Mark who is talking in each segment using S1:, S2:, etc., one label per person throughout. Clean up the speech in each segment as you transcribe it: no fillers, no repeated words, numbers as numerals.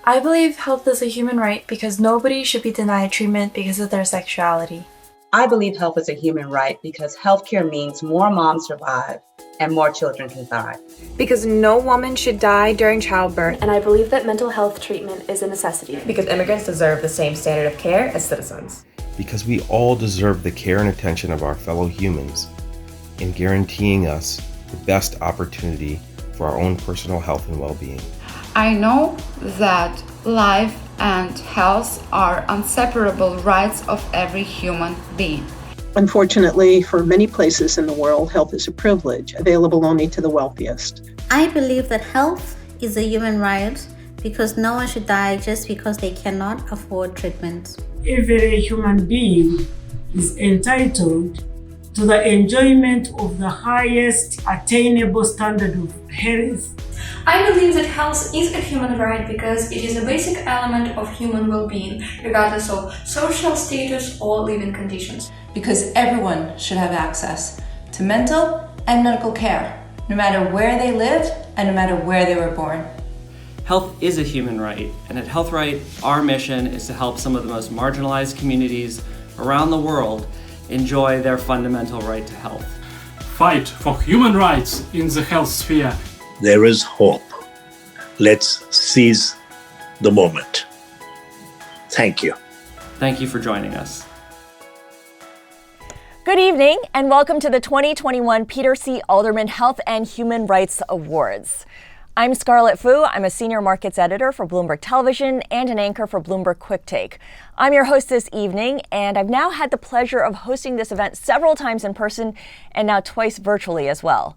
S1: I believe health is a human right because nobody should be denied treatment because of their sexuality.
S2: I believe health is a human right because healthcare means more moms survive and more children can thrive.
S3: Because no woman should die during childbirth.
S4: And I believe that mental health treatment is a necessity.
S5: Because immigrants deserve the same standard of care as citizens.
S6: Because we all deserve the care and attention of our fellow humans in guaranteeing us the best opportunity for our own personal health and well-being.
S7: I know that life and health are inseparable rights of every human being.
S8: Unfortunately, for many places in the world, health is a privilege available only to the wealthiest.
S9: I believe that health is a human right because no one should die just because they cannot afford treatment.
S10: Every human being is entitled to the enjoyment of the highest attainable standard of health.
S11: I believe that health is a human right because it is a basic element of human well-being, regardless of social status or living conditions.
S12: Because everyone should have access to mental and medical care, no matter where they lived and no matter where they were born.
S13: Health is a human right, and at HealthRight, our mission is to help some of the most marginalized communities around the world enjoy their fundamental right to health.
S14: Fight for human rights in the health sphere.
S15: There is hope. Let's seize the moment. Thank you.
S13: Thank you for joining us.
S16: Good evening and welcome to the 2021 Peter C. Alderman Health and Human Rights Awards. I'm Scarlett Fu. I'm a senior markets editor for Bloomberg Television and an anchor for Bloomberg Quick Take. I'm your host this evening, and I've now had the pleasure of hosting this event several times in person and now twice virtually as well.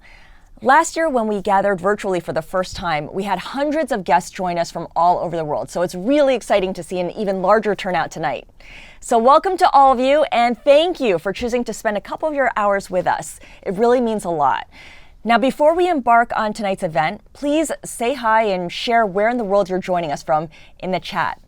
S16: Last year, when we gathered virtually for the first time, we had hundreds of guests join us from all over the world, so it's really exciting to see an even larger turnout tonight. So welcome to all of you, and thank you for choosing to spend a couple of your hours with us. It really means a lot. Now, before we embark on tonight's event, please say hi and share where in the world you're joining us from in the chat.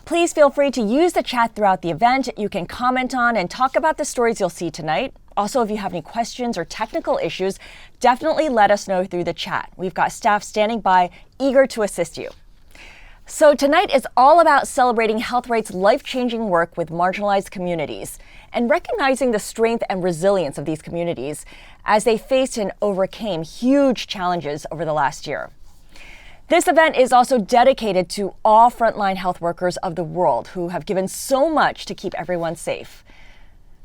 S16: Please feel free to use the chat throughout the event. You can comment on and talk about the stories you'll see tonight. Also, if you have any questions or technical issues, definitely let us know through the chat. We've got staff standing by, eager to assist you. So tonight is all about celebrating HealthRight's life-changing work with marginalized communities and recognizing the strength and resilience of these communities as they faced and overcame huge challenges over the last year. This event is also dedicated to all frontline health workers of the world who have given so much to keep everyone safe.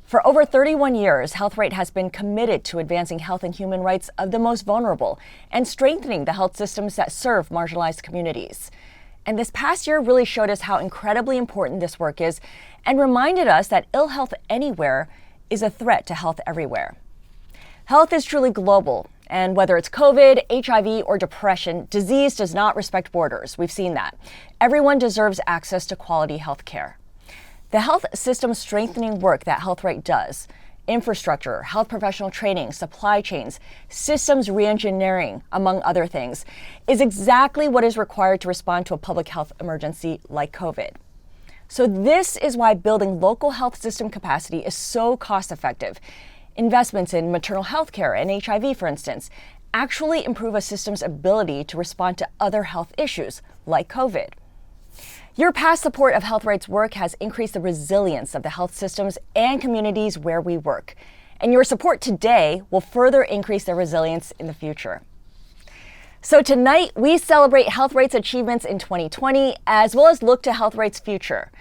S16: For over 31 years, HealthRight has been committed to advancing health and human rights of the most vulnerable and strengthening the health systems that serve marginalized communities. And this past year really showed us how incredibly important this work is and reminded us that ill health anywhere is a threat to health everywhere. Health is truly global, and whether it's COVID, HIV, or depression, disease does not respect borders. We've seen that. Everyone deserves access to quality health care. The health system strengthening work that HealthRight does, infrastructure, health professional training, supply chains, systems reengineering, among other things, is exactly what is required to respond to a public health emergency like COVID. So this is why building local health system capacity is so cost effective. Investments in maternal health care and HIV, for instance, actually improve a system's ability to respond to other health issues like COVID. Your past support of HealthRight's work has increased the resilience of the health systems and communities where we work. And your support today will further increase their resilience in the future. So tonight, we celebrate HealthRight's achievements in 2020, as well as look to HealthRight's future.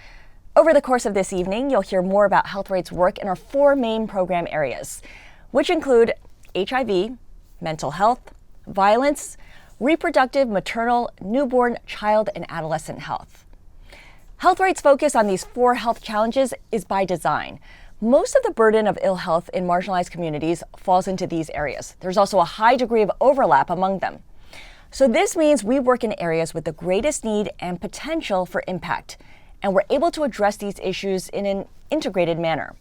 S16: Over the course of this evening, you'll hear more about HealthRight's work in our 4 main program areas, which include HIV, mental health, violence, reproductive, maternal, newborn, child, and adolescent health. HealthRight's focus on these 4 health challenges is by design. Most of the burden of ill health in marginalized communities falls into these areas. There's also a high degree of overlap among them. So this means we work in areas with the greatest need and potential for impact, and we're able to address these issues in an integrated manner.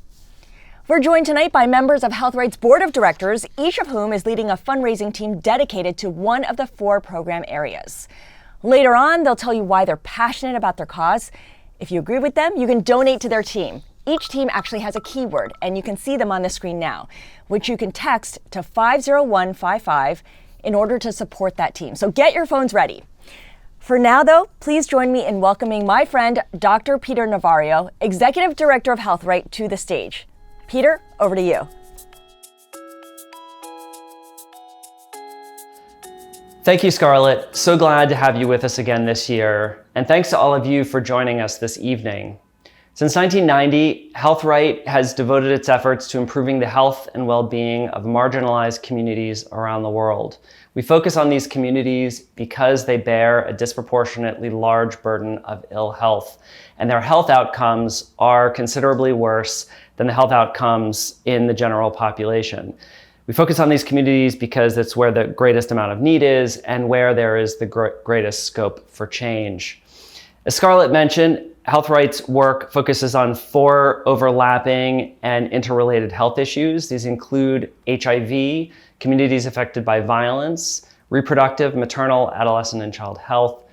S16: We're joined tonight by members of HealthRight's board of directors, each of whom is leading a fundraising team dedicated to one of the 4 program areas. Later on, they'll tell you why they're passionate about their cause. If you agree with them, you can donate to their team. Each team actually has a keyword, and you can see them on the screen now, which you can text to 50155 in order to support that team. So get your phones ready. For now, though, please join me in welcoming my friend, Dr. Peter Navarro, Executive Director of HealthRight, to the stage. Peter, over to you.
S13: Thank you, Scarlett. So glad to have you with us again this year. And thanks to all of you for joining us this evening. Since 1990, HealthRight has devoted its efforts to improving the health and well-being of marginalized communities around the world. We focus on these communities because they bear a disproportionately large burden of ill health, and their health outcomes are considerably worse than the health outcomes in the general population. We focus on these communities because it's where the greatest amount of need is and where there is the greatest scope for change. As Scarlett mentioned, HealthRight's work focuses on 4 overlapping and interrelated health issues. These include HIV, communities affected by violence, reproductive, maternal, adolescent, and child health,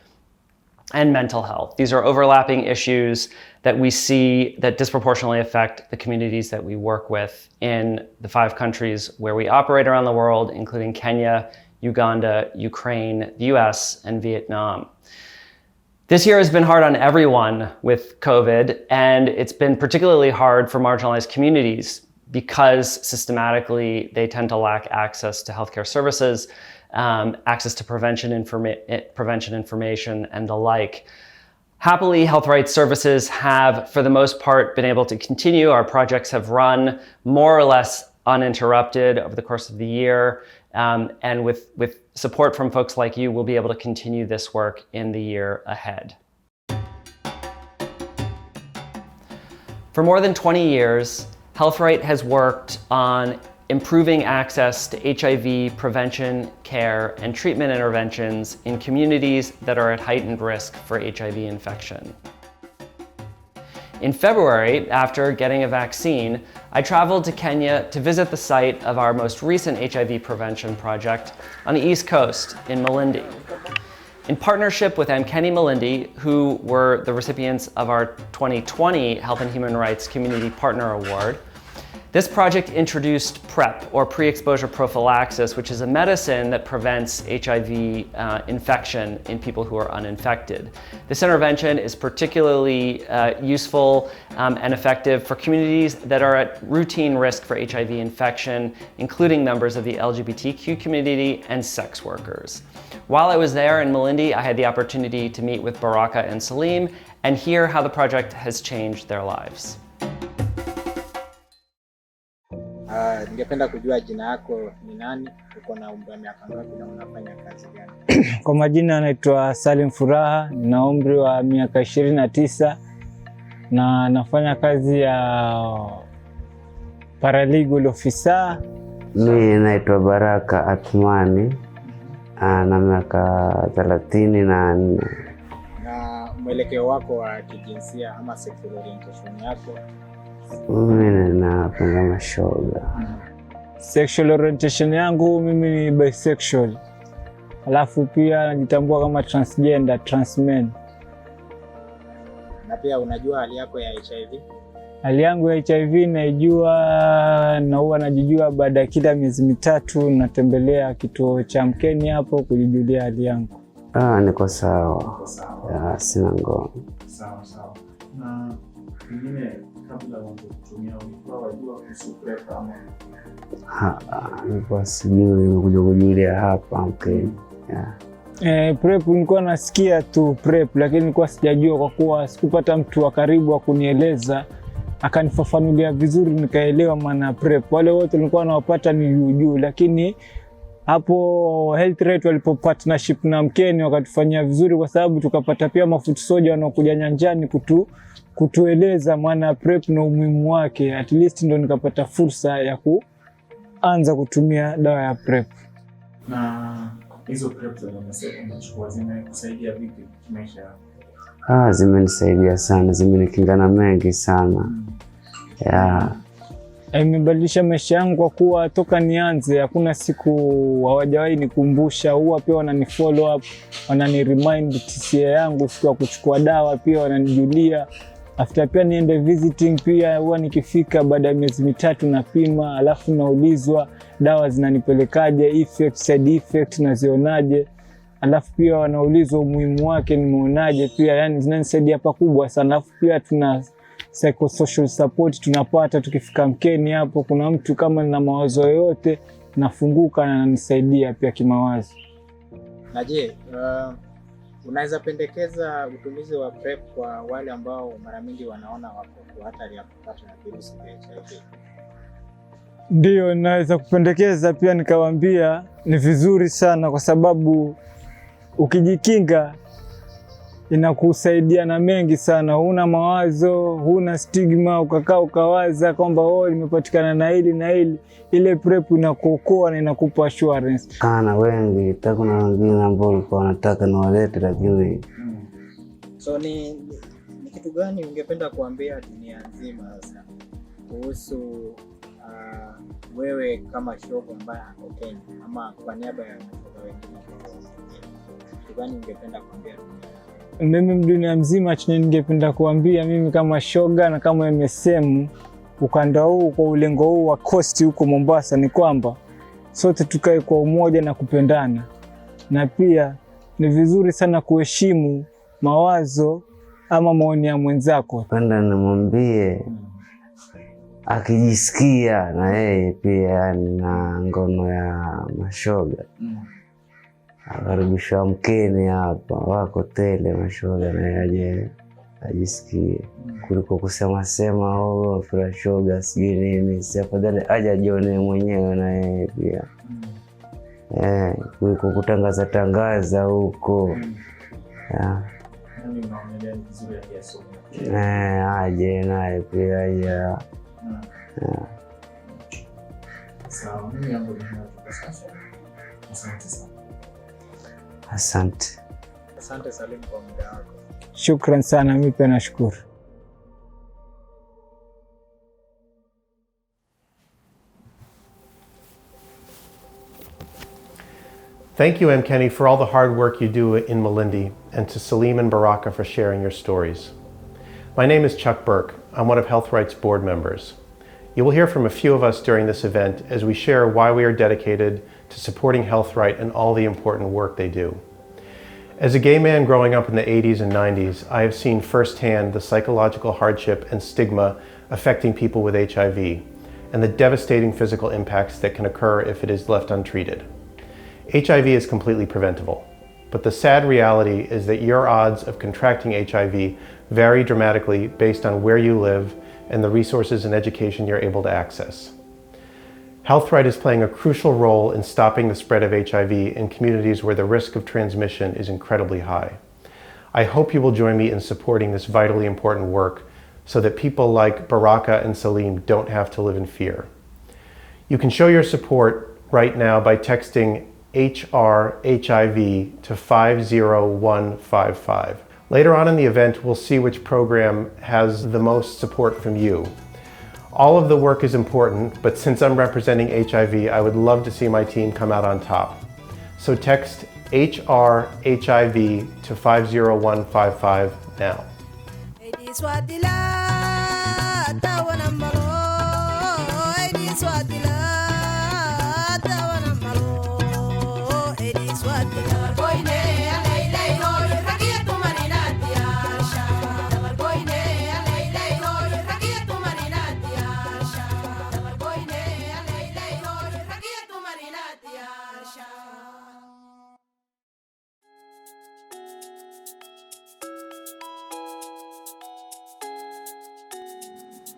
S13: and mental health. These are overlapping issues that we see that disproportionately affect the communities that we work with in the 5 countries where we operate around the world, including Kenya, Uganda, Ukraine, the US, and Vietnam. This year has been hard on everyone with COVID, and it's been particularly hard for marginalized communities because systematically they tend to lack access to healthcare services, access to prevention information, and the like. Happily, HealthRight services have, for the most part, been able to continue. Our projects have run more or less uninterrupted over the course of the year, and with support from folks like you, we'll be able to continue this work in the year ahead. For more than 20 years, HealthRight has worked on improving access to HIV prevention, care, and treatment interventions in communities that are at heightened risk for HIV infection. In February, after getting a vaccine, I traveled to Kenya to visit the site of our most recent HIV prevention project on the East Coast in Malindi. In partnership with Mkeni Malindi, who were the recipients of our 2020 Health and Human Rights Community Partner Award, this project introduced PrEP, or pre-exposure prophylaxis, which is a medicine that prevents HIV infection in people who are uninfected. This intervention is particularly useful and effective for communities that are at routine risk for HIV infection, including members of the LGBTQ community and sex workers. While I was there in Malindi, I had the opportunity to meet with Baraka and Salim and hear how the project has changed their lives.
S17: Ningependa kujua jina yako ni nani, uko na umri wa miaka ngapi na unafanya kazi gani?
S18: Kwa majina naitwa Salim Furaha, nina umri wa miaka 29 na nafanya kazi ya paralegal officer.
S19: Mimi naitwa Baraka Athmani, na miaka 34.
S17: Na mwelekeo wako wa kijinsia ama sexual orientation yako?
S19: Mimi napenda mashoga.
S18: Sexual orientation yangu mimi ni bisexual. Alafu pia najitambua kama transgender, transmen.
S17: Na pia unajua hali yako ya HIV?
S18: Hali yangu ya HIV naijua na huwa najijua baada ya kila miezi 3 natembelea kituo cha Mkeni hapo kujijulia hali yangu.
S19: Niko sawa. Ya, sina ngoma.
S20: Sawa. Na pengine kabla ya kutumia ulikuwa wajua kuhusu PrEP ama?
S19: Nilikuwa sijui, nimekuja kujulia hapa Mkeni.
S18: PrEP nilikuwa nasikia tu PrEP, lakini nilikuwa sijajua kwa kuwa sikupata mtu wa karibu wa kunieleza akanifafanulia vizuri nikaelewa maana PrEP. Wale wote nilikuwa nawapata ni juu, lakini hapo HealthRight walipo partnership na Mkeni wakatufanyia vizuri, kwa sababu tukapata pia mafuta soja wanaokuja nyanjani kutueleza maana PrEP na umuhimu wake. At least ndo nikapata fursa ya kuanza kutumia dawa ya PrEP.
S20: Na hizo PrEP za unachukua zimekusaidia vipi kimaisha yako?
S19: Zimenisaidia sana, zimenikinga na mengi sana.
S18: Imebadilisha maisha yangu kwa kuwa toka nianze hakuna siku hawajawahi nikumbusha. Huwa pia wanani follow up, wanani remind TCA yangu siku ya kuchukua dawa, pia wananijulia. After pia niende visiting pia huwa nikifika baada ya miezi 3 napima, alafu naulizwa dawa zinanipelekaje, effect, side effect nazionaje. alafu pia wanaulizwa umuhimu wake nimeonaje, pia yani zinanisaidia pakubwa sana. Alafu pia tuna psychosocial support tunapata tukifika mkeni hapo, kuna mtu kama nina mawazo yoyote nafunguka na ananisaidia pia kimawazo.
S17: Na je, unaweza pendekeza utumizi wa PrEP kwa wale ambao mara mingi wanaona wako kwa hatari ya kupata na virusi vya HIV?
S18: Ndio, naweza kupendekeza pia nikawaambia ni vizuri sana, kwa sababu ukijikinga inakusaidia na mengi sana. Huna mawazo, huna stigma, ukakaa ukawaza kwamba nimepatikana na hili na hili. Ile PrEP inakuokoa na inakupa assurance.
S19: Kana wengi, kuna wengine ambao walikuwa wanataka na walete lakini.
S17: So ni kitu gani ungependa kuambia dunia nzima sasa kuhusu wewe kama shoga ambaye ako Kenya, ama kwa niaba ya shoga wengine, kitu gani ungependa kuambia dunia?
S18: Mimi dunia mzima chenye ningependa kuambia mimi kama shoga na kama MSM ukanda huu kwa ulengo huu wa Coast huko Mombasa ni kwamba sote tukae kwa umoja na kupendana, na pia ni vizuri sana kuheshimu mawazo ama maoni ya mwenzako.
S19: Penda nimwambie akijisikia na yeye pia yani na ngono ya mashoga akaribishwa mkeni hapa, wako tele mashoga na yaje ajisikie, kuliko kusema fura shoga sijui nini. Si afadhali aje ajione mwenyewe na yeye pia, kuliko kutangaza huko. Aje naye pia aje. Asante.
S17: Asante Salim kwa muda wako.
S18: Shukran sana, mimi pia nashukuru.
S21: Thank you, M. Kenny, for all the hard work you do in Malindi, and to Salim and Baraka for sharing your stories. My name is Chuck Burke. I'm one of HealthRight's board members. You will hear from a few of us during this event as we share why we are dedicated to supporting HealthRight and all the important work they do. As a gay man growing up in the 80s and 90s, I have seen firsthand the psychological hardship and stigma affecting people with HIV, and the devastating physical impacts that can occur if it is left untreated. HIV is completely preventable, but the sad reality is that your odds of contracting HIV vary dramatically based on where you live and the resources and education you're able to access. HealthRight is playing a crucial role in stopping the spread of HIV in communities where the risk of transmission is incredibly high. I hope you will join me in supporting this vitally important work so that people like Baraka and Salim don't have to live in fear. You can show your support right now by texting HRHIV to 50155. Later on in the event, we'll see which program has the most support from you. All of the work is important, but since I'm representing HIV, I would love to see my team come out on top. So text HRHIV to 50155 now.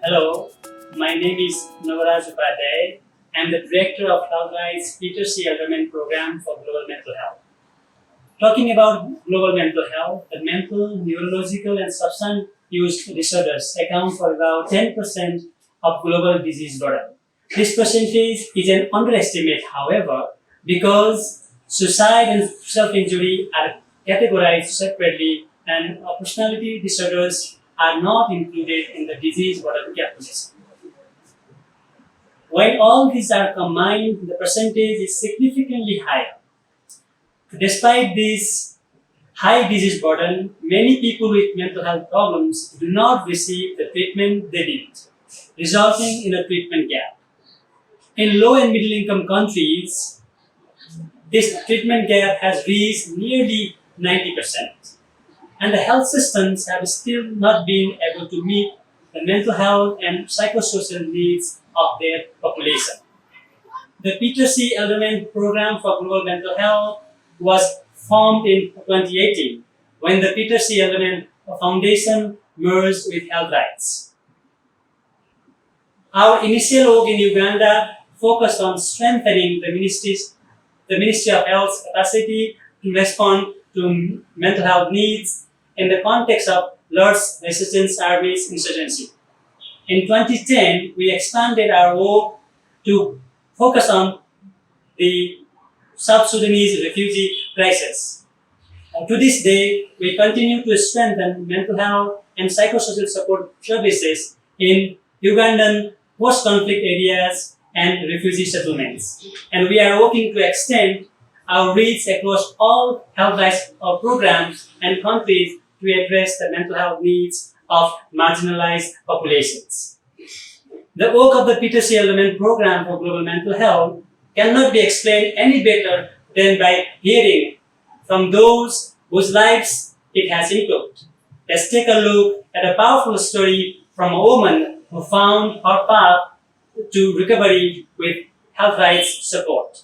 S22: Hello, my name is Navaraj Upadhyay. I am the Director of HealthRight's Peter C. Alderman Program for Global Mental Health. Talking about global mental health, the mental, neurological, and substance use disorders account for about 10% of global disease burden. This percentage is an underestimate, however, because suicide and self-injury are categorized separately and personality disorders are not included in the disease burden calculation. When all these are combined, the percentage is significantly higher. Despite this high disease burden, many people with mental health problems do not receive the treatment they need, resulting in a treatment gap. In low and middle income countries, this treatment gap has reached nearly 90%. And the health systems have still not been able to meet the mental health and psychosocial needs of their population. The Peter C. Alderman Program for Global Mental Health was formed in 2018 when the Peter C. Alderman Foundation merged with HealthRight. Our initial work in Uganda focused on strengthening the Ministry of Health's capacity to respond to mental health needs in the context of Lord's Resistance Army's insurgency. In 2010, we expanded our work to focus on the South Sudanese refugee crisis. To this day, we continue to strengthen mental health and psychosocial support services in Ugandan post-conflict areas and refugee settlements. And we are working to extend our reach across all HealthRight programs and countries to address the mental health needs of marginalized populations. The work of the Peter C. Alderman Program for Global Mental Health cannot be explained any better than by hearing from those whose lives it has improved. Let's take a look at a powerful story from a woman who found her path to recovery with HealthRight's support.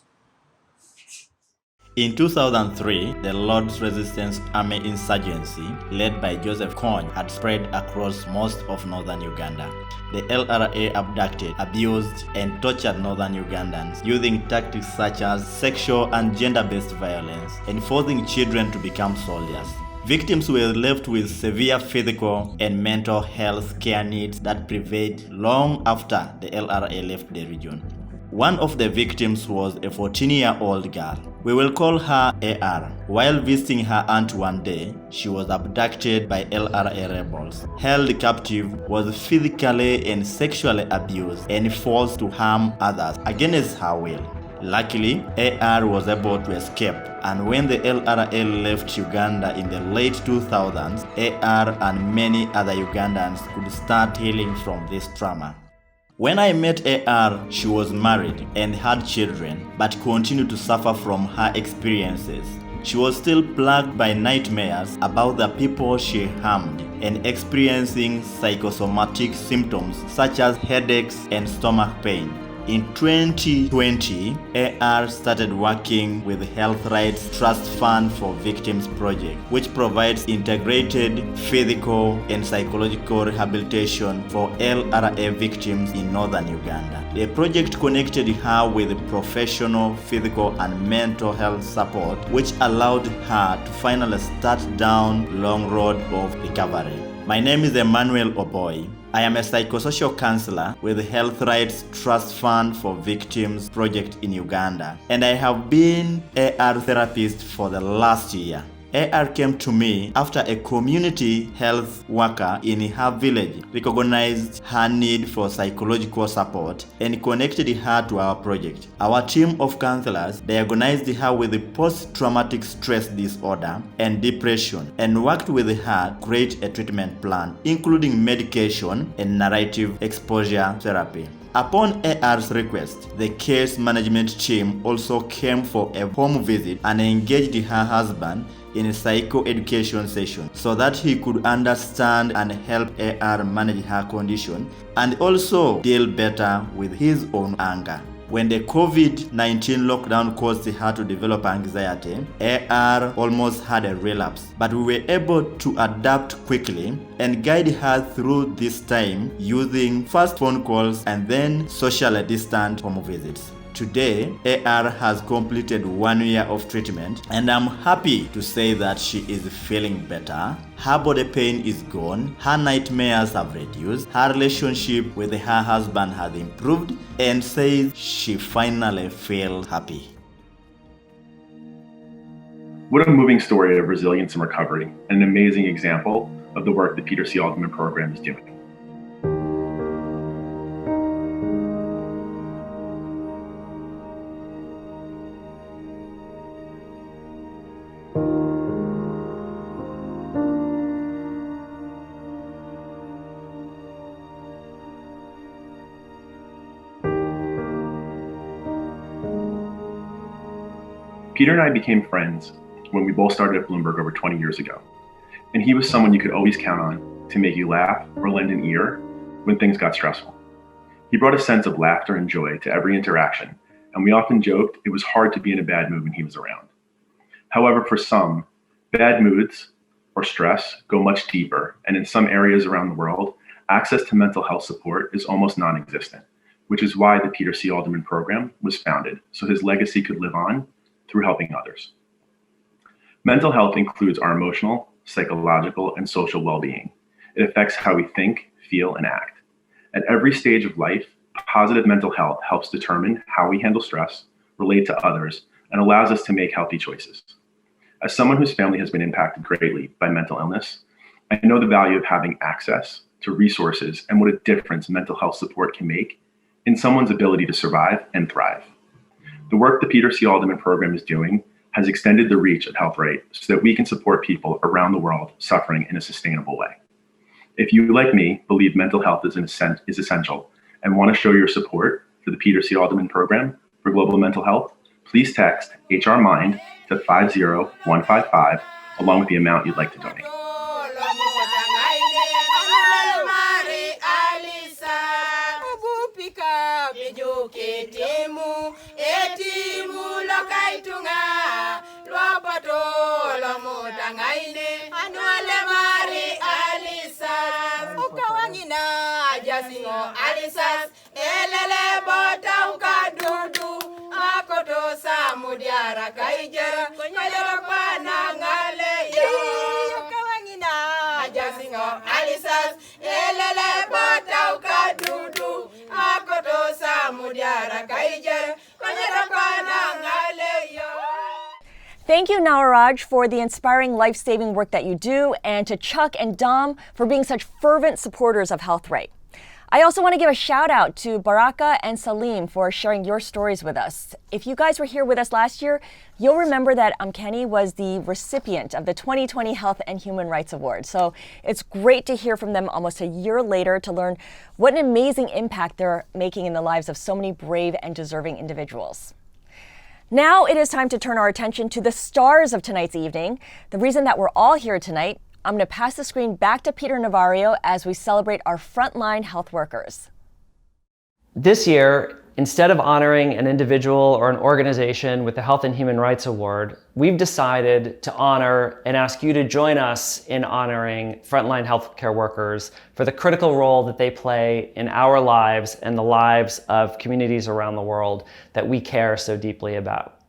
S1: In 2003, the Lord's Resistance Army insurgency, led by Joseph Kony, had spread across most of northern Uganda. The LRA abducted, abused, and tortured northern Ugandans using tactics such as sexual and gender-based violence, and forcing children to become soldiers. Victims were left with severe physical and mental health care needs that prevailed long after the LRA left the region. One of the victims was a 14-year-old girl. We will call her AR. While visiting her aunt one day, she was abducted by LRA rebels, held captive, was physically and sexually abused, and forced to harm others against her will. Luckily, AR was able to escape, and when the LRA left Uganda in the late 2000s, AR and many other Ugandans could start healing from this trauma. When I met AR, she was married and had children, but continued to suffer from her experiences. She was still plagued by nightmares about the people she harmed and experiencing psychosomatic symptoms such as headaches and stomach pain. In 2020, AR started working with HealthRight's Trust Fund for Victims project, which provides integrated physical and psychological rehabilitation for LRA victims in northern Uganda. The project connected her with professional physical and mental health support, which allowed her to finally start down the long road of recovery. My name is Emmanuel Oboy. I am a psychosocial counselor with the HealthRight's Trust Fund for Victims project in Uganda, and I have been AR therapist for the last year. AR came to me after a community health worker in her village recognized her need for psychological support and connected her to our project. Our team of counselors diagnosed her with post-traumatic stress disorder and depression and worked with her to create a treatment plan, including medication and narrative exposure therapy. Upon AR's request, the case management team also came for a home visit and engaged her husband in a psychoeducation session so that he could understand and help AR manage her condition and also deal better with his own anger. When the COVID-19 lockdown caused her to develop anxiety, AR almost had a relapse, but we were able to adapt quickly and guide her through this time using first phone calls and then socially distant home visits. Today, AR has completed 1 year of treatment, and I'm happy to say that she is feeling better. Her body pain is gone, her nightmares have reduced, her relationship with her husband has improved, and says she finally feels happy.
S2: What a moving story of resilience and recovery, and an amazing example of the work the Peter C. Alderman program is doing. Peter and I became friends when we both started at Bloomberg over 20 years ago. And he was someone you could always count on to make you laugh or lend an ear when things got stressful. He brought a sense of laughter and joy to every interaction, and we often joked it was hard to be in a bad mood when he was around. However, for some, bad moods or stress go much deeper, and in some areas around the world, access to mental health support is almost non-existent, which is why the Peter C. Alderman program was founded, so his legacy could live on through helping others. Mental health includes our emotional, psychological, and social well-being. It affects how we think, feel, and act. At every stage of life, positive mental health helps determine how we handle stress, relate to others, and allows us to make healthy choices. As someone whose family has been impacted greatly by mental illness, I know the value of having access to resources and what a difference mental health support can make in someone's ability to survive and thrive. The work the Peter C. Alderman program is doing has extended the reach of HealthRight so that we can support people around the world suffering in a sustainable way. If you, like me, believe mental health is essential and want to show your support for the Peter C. Alderman program for global mental health, please text HRMIND to 50155 along with the amount you'd like to donate.
S16: Thank you, Nawaraj, for the inspiring, life-saving work that you do, and to Chuck and Dom for being such fervent supporters of HealthRight. I also want to give a shout out to Baraka and Salim for sharing your stories with us. If you guys were here with us last year, you'll remember that Kenny was the recipient of the 2020 Health and Human Rights Award. So it's great to hear from them almost a year later to learn what an amazing impact they're making in the lives of so many brave and deserving individuals. Now it is time to turn our attention to the stars of tonight's evening. The reason that we're all here tonight, I'm going to pass the screen back to Peter Navarro as we celebrate our frontline health workers.
S13: This year, instead of honoring an individual or an organization with the Health and Human Rights Award, we've decided to honor and ask you to join us in honoring frontline healthcare workers for the critical role that they play in our lives and the lives of communities around the world that we care so deeply about.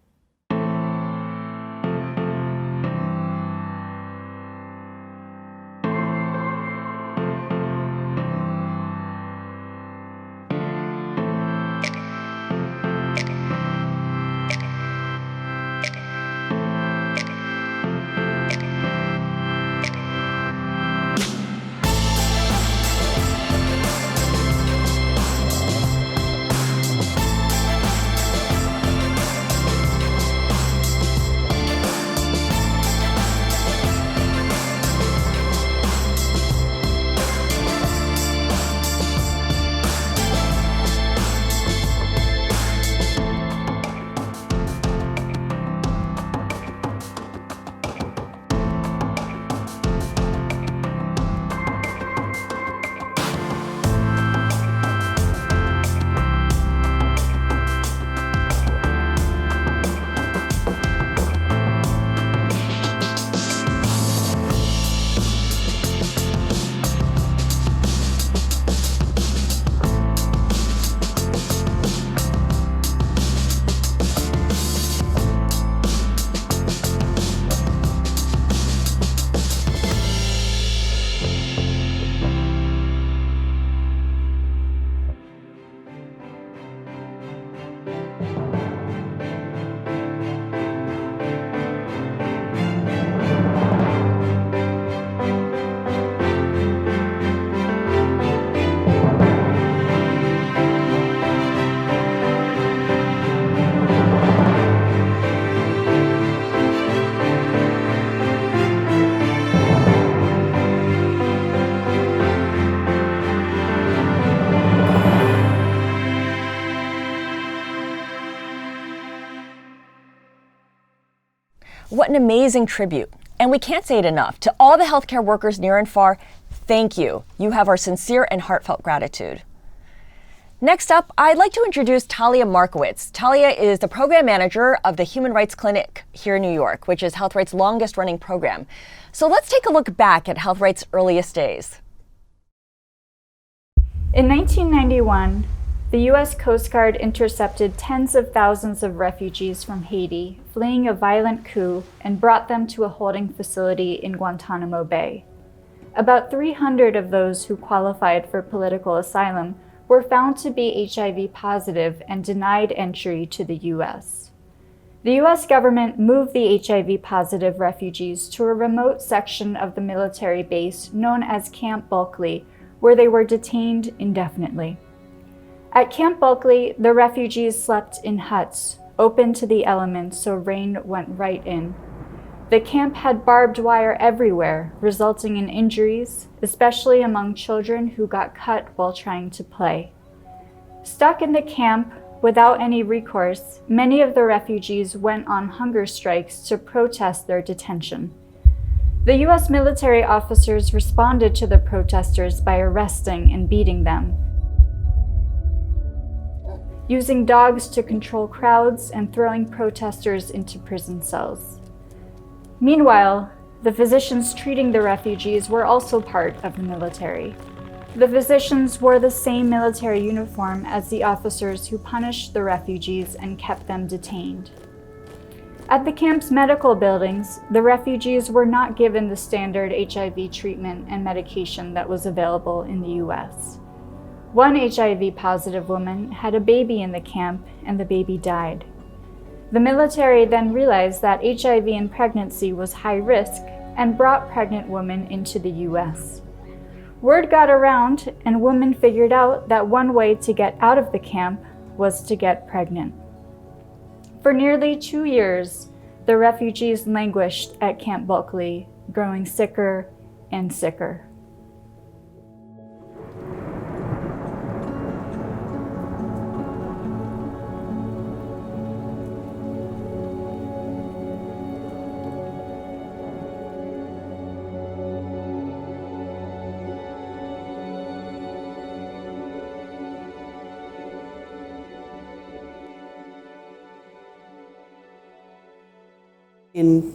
S16: an amazing tribute. And we can't say it enough. To all the healthcare workers near and far, thank you. You have our sincere and heartfelt gratitude. Next up, I'd like to introduce Talia Markowitz. Talia is the program manager of the Human Rights Clinic here in New York, which is HealthRight's longest running program. So let's take a look back at HealthRight's earliest days.
S3: In 1991, the U.S. Coast Guard intercepted tens of thousands of refugees from Haiti fleeing a violent coup and brought them to a holding facility in Guantanamo Bay. About 300 of those who qualified for political asylum were found to be HIV positive and denied entry to the U.S. The U.S. government moved the HIV positive refugees to a remote section of the military base known as Camp Bulkley, where they were detained indefinitely. At Camp Bulkley, the refugees slept in huts, open to the elements so rain went right in. The camp had barbed wire everywhere, resulting in injuries, especially among children who got cut while trying to play. Stuck in the camp without any recourse, many of the refugees went on hunger strikes to protest their detention. The U.S. military officers responded to the protesters by arresting and beating them, using dogs to control crowds and throwing protesters into prison cells. Meanwhile, the physicians treating the refugees were also part of the military. The physicians wore the same military uniform as the officers who punished the refugees and kept them detained. At the camp's medical buildings, the refugees were not given the standard HIV treatment and medication that was available in the U.S. One HIV-positive woman had a baby in the camp, and the baby died. The military then realized that HIV in pregnancy was high risk and brought pregnant women into the U.S. Word got around, and women figured out that one way to get out of the camp was to get pregnant. For nearly 2 years, the refugees languished at Camp Bulkley, growing sicker and sicker.
S4: In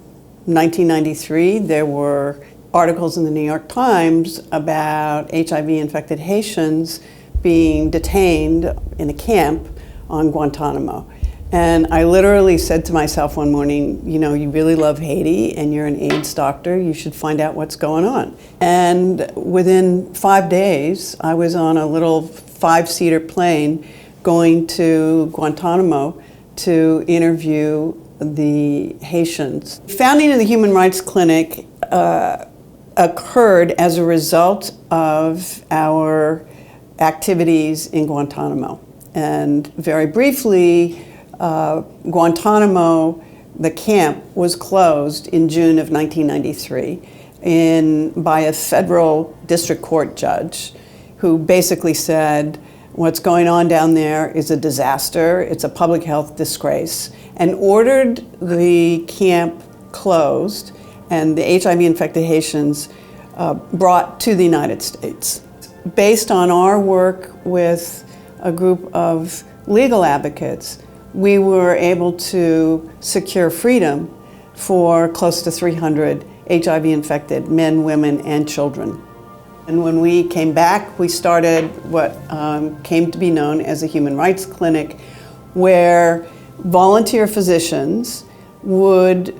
S4: 1993, there were articles in the New York Times about HIV-infected Haitians being detained in a camp on Guantanamo. And I literally said to myself one morning, you know, you really love Haiti and you're an AIDS doctor, you should find out what's going on. And within 5 days, I was on a little 5-seater plane going to Guantanamo to interview the Haitians. Founding of the Human Rights Clinic occurred as a result of our activities in Guantanamo. And very briefly, Guantanamo, the camp, was closed in June of 1993 by a federal district court judge who basically said, what's going on down there is a disaster, it's a public health disgrace, and ordered the camp closed and the HIV-infected Haitians brought to the United States. Based on our work with a group of legal advocates, we were able to secure freedom for close to 300 HIV-infected men, women, and children. And when we came back, we started what came to be known as a Human Rights Clinic, where volunteer physicians would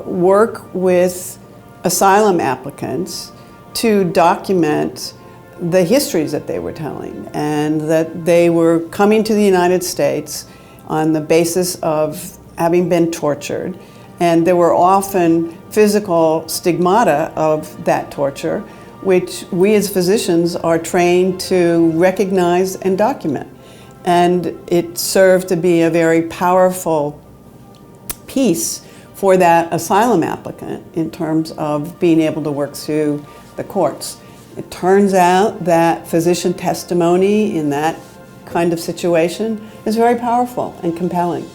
S4: work with asylum applicants to document the histories that they were telling, and that they were coming to the United States on the basis of having been tortured. And there were often physical stigmata of that torture, which we as physicians are trained to recognize and document. And it served to be a very powerful piece for that asylum applicant in terms of being able to work through the courts. It turns out that physician testimony in that kind of situation is very powerful and compelling.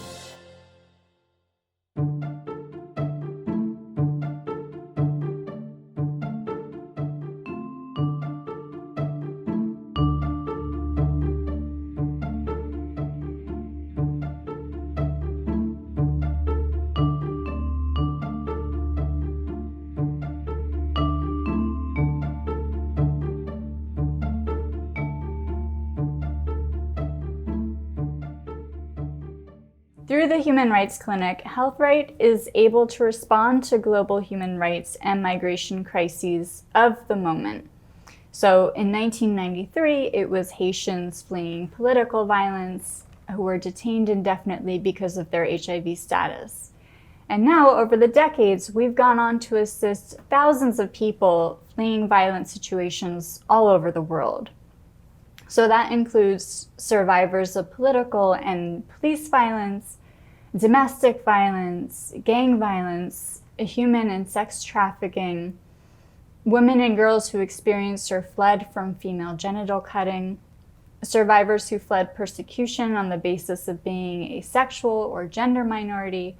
S3: Through the Human Rights Clinic, HealthRight is able to respond to global human rights and migration crises of the moment. So in 1993, it was Haitians fleeing political violence who were detained indefinitely because of their HIV status. And now, over the decades, we've gone on to assist thousands of people fleeing violent situations all over the world. So that includes survivors of political and police violence, domestic violence, gang violence, human and sex trafficking, women and girls who experienced or fled from female genital cutting, survivors who fled persecution on the basis of being a sexual or gender minority,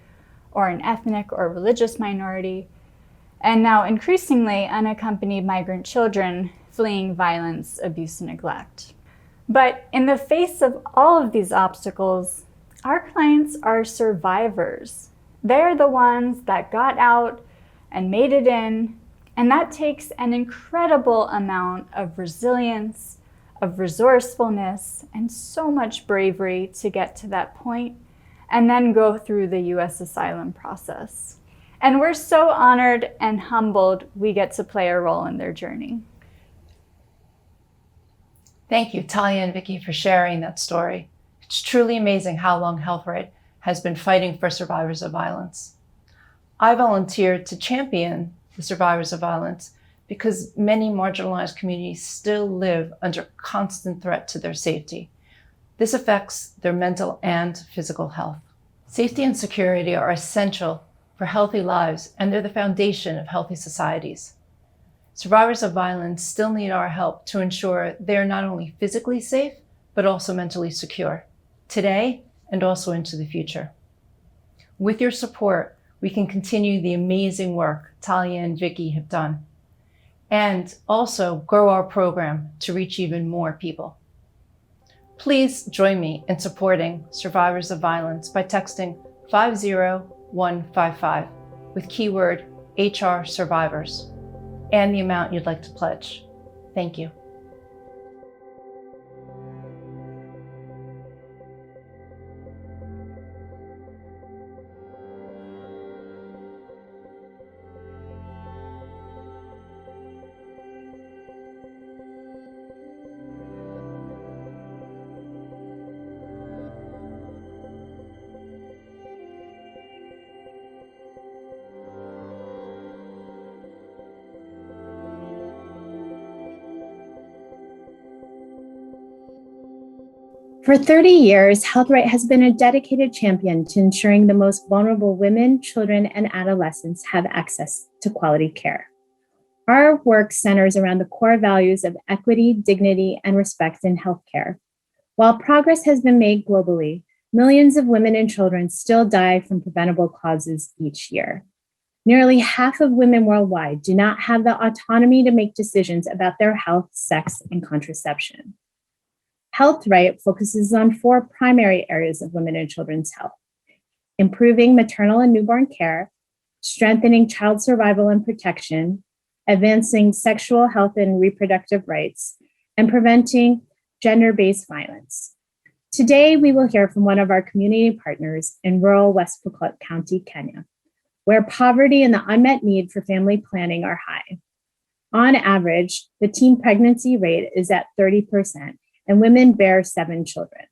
S3: or an ethnic or religious minority, and now increasingly unaccompanied migrant children fleeing violence, abuse, and neglect. But in the face of all of these obstacles, our clients are survivors. They're the ones that got out and made it in, and that takes an incredible amount of resilience, of resourcefulness, and so much bravery to get to that point, and then go through the U.S. asylum process. And we're so honored and humbled we get to play a role in their journey.
S12: Thank you, Talia and Vicky, for sharing that story. It's truly amazing how long HealthRight has been fighting for survivors of violence. I volunteered to champion the survivors of violence because many marginalized communities still live under constant threat to their safety. This affects their mental and physical health. Safety and security are essential for healthy lives, and they're the foundation of healthy societies. Survivors of violence still need our help to ensure they're not only physically safe, but also mentally secure, today and also into the future. With your support, we can continue the amazing work Talia and Vicky have done, and also grow our program to reach even more people. Please join me in supporting survivors of violence by texting 50155 with keyword HR survivors and the amount you'd like to pledge. Thank you.
S5: For 30 years, HealthRight has been a dedicated champion to ensuring the most vulnerable women, children, and adolescents have access to quality care. Our work centers around the core values of equity, dignity, and respect in healthcare. While progress has been made globally, millions of women and children still die from preventable causes each year. Nearly half of women worldwide do not have the autonomy to make decisions about their health, sex, and contraception. HealthRight focuses on 4 primary areas of women and children's health: improving maternal and newborn care, strengthening child survival and protection, advancing sexual health and reproductive rights, and preventing gender-based violence. Today, we will hear from one of our community partners in rural West Pokot County, Kenya, where poverty and the unmet need for family planning are high. On average, the teen pregnancy rate is at 30%, and women bear 7 children.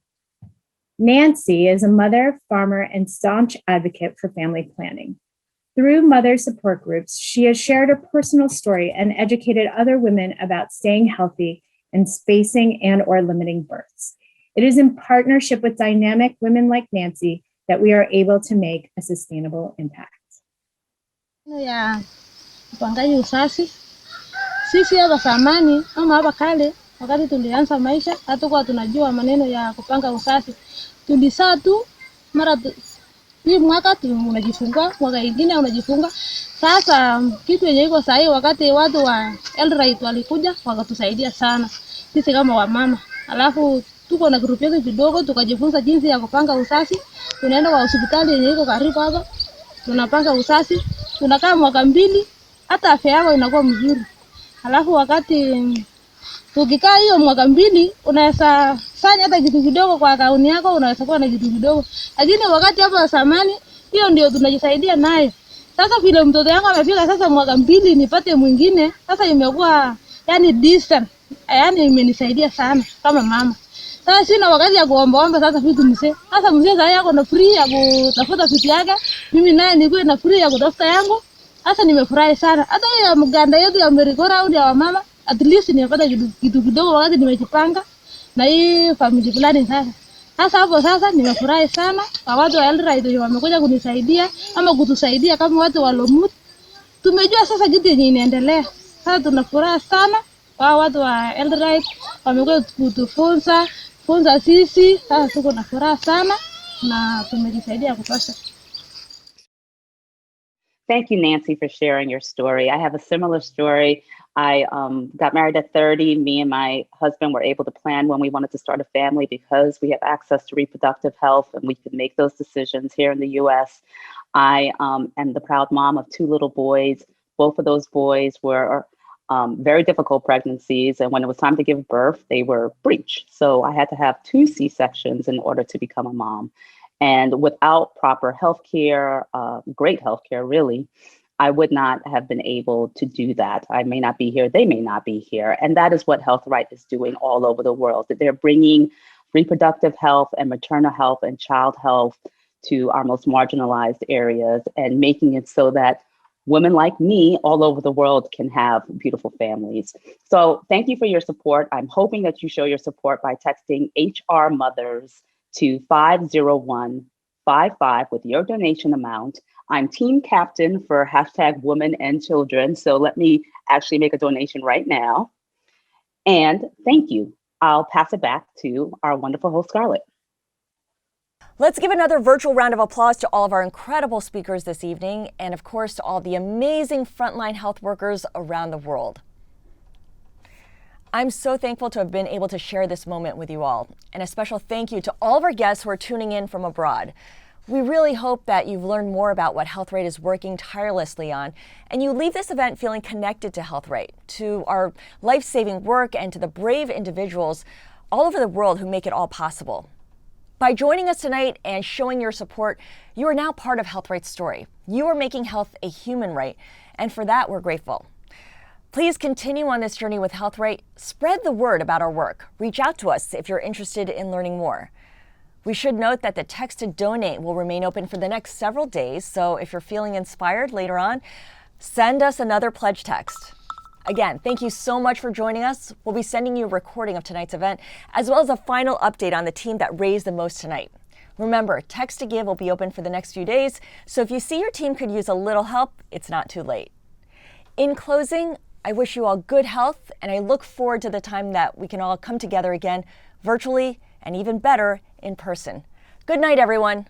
S5: Nancy is a mother, farmer, and staunch advocate for family planning. Through mother support groups, she has shared her personal story and educated other women about staying healthy and spacing and/or limiting births. It is in partnership with dynamic women like Nancy that we are able to make a sustainable impact.
S6: Ya upangaji usafi, sisi hapa zamani ama hapa kale, wakati tulianza maisha hatakuwa tunajua maneno ya kupanga usafi. Tulisaa tu mara hii mwaka unajifungua, mwaka ingine unajifunga. Sasa kitu yenye iko sahihi, wakati watu wa HealthRight walikuja wakatusaidia sana sisi kama wamama. Alafu tuko na group yetu kidogo, tukajifunza jinsi ya kupanga usafi. Tunaenda kwa hospitali yenye iko karibu hapa, tunapanga usafi. Tunakaa mwaka 2, hata afya yako inakuwa mzuri. Alafu wakati Ukikaa hiyo mwaka mbili unaweza fanya hata kitu kidogo kwa akaunti yako, unaweza kuwa na kitu kidogo. Lakini wakati hapo zamani hiyo ndio tunajisaidia naye. Sasa vile mtoto yangu amefika sasa mwaka mbili nipate mwingine, sasa imekuwa yani distant. Yani imenisaidia sana kama mama. Sasa sina wakati ya kuomba sasa vitu mzee. Sasa mzee sasa yako na free ya kutafuta vitu yake. Mimi naye niko na free ya kutafuta yangu. Sasa nimefurahi sana. Hata ya mganda yetu ya merigora au ya wamama, at least nimepata kitu kidogo wakati nimejipanga na hii family planning sasa. Sasa hapo sasa nimefurahi sana kwa watu wa HealthRight wamekuja kunisaidia ama kutusaidia kama watu wa Lomut. Tumejua sasa kitu yenye inaendelea. Sasa tunafurahi sana kwa watu wa HealthRight wamekuja kutufunza sisi. Sasa tuko na furaha sana na tumejisaidia kutosha.
S7: Thank you, Nancy, for sharing your story. I have a similar story. I got married at 30. Me and my husband were able to plan when we wanted to start a family because we have access to reproductive health and we could make those decisions here in the US. I am the proud mom of 2 little boys. Both of those boys were very difficult pregnancies. And when it was time to give birth, they were breech. So I had to have 2 C-sections in order to become a mom. And without proper healthcare, great healthcare, really, I would not have been able to do that. I may not be here, they may not be here. And that is what HealthRight is doing all over the world. That they're bringing reproductive health and maternal health and child health to our most marginalized areas and making it so that women like me all over the world can have beautiful families. So thank you for your support. I'm hoping that you show your support by texting HR Mothers to 50155 with your donation amount. I'm team captain for #women and children. So let me actually make a donation right now. And thank you. I'll pass it back to our wonderful host, Scarlett.
S16: Let's give another virtual round of applause to all of our incredible speakers this evening, and of course to all the amazing frontline health workers around the world. I'm so thankful to have been able to share this moment with you all, and a special thank you to all of our guests who are tuning in from abroad. We really hope that you've learned more about what HealthRight is working tirelessly on, and you leave this event feeling connected to HealthRight, to our life-saving work, and to the brave individuals all over the world who make it all possible. By joining us tonight and showing your support, you are now part of HealthRight's story. You are making health a human right, and for that, we're grateful. Please continue on this journey with HealthRight. Spread the word about our work. Reach out to us if you're interested in learning more. We should note that the text to donate will remain open for the next several days, so if you're feeling inspired later on, send us another pledge text. Again, thank you so much for joining us. We'll be sending you a recording of tonight's event, as well as a final update on the team that raised the most tonight. Remember, text to give will be open for the next few days, so if you see your team could use a little help, it's not too late. In closing, I wish you all good health, and I look forward to the time that we can all come together again, virtually, and even better, in person. Good night, everyone.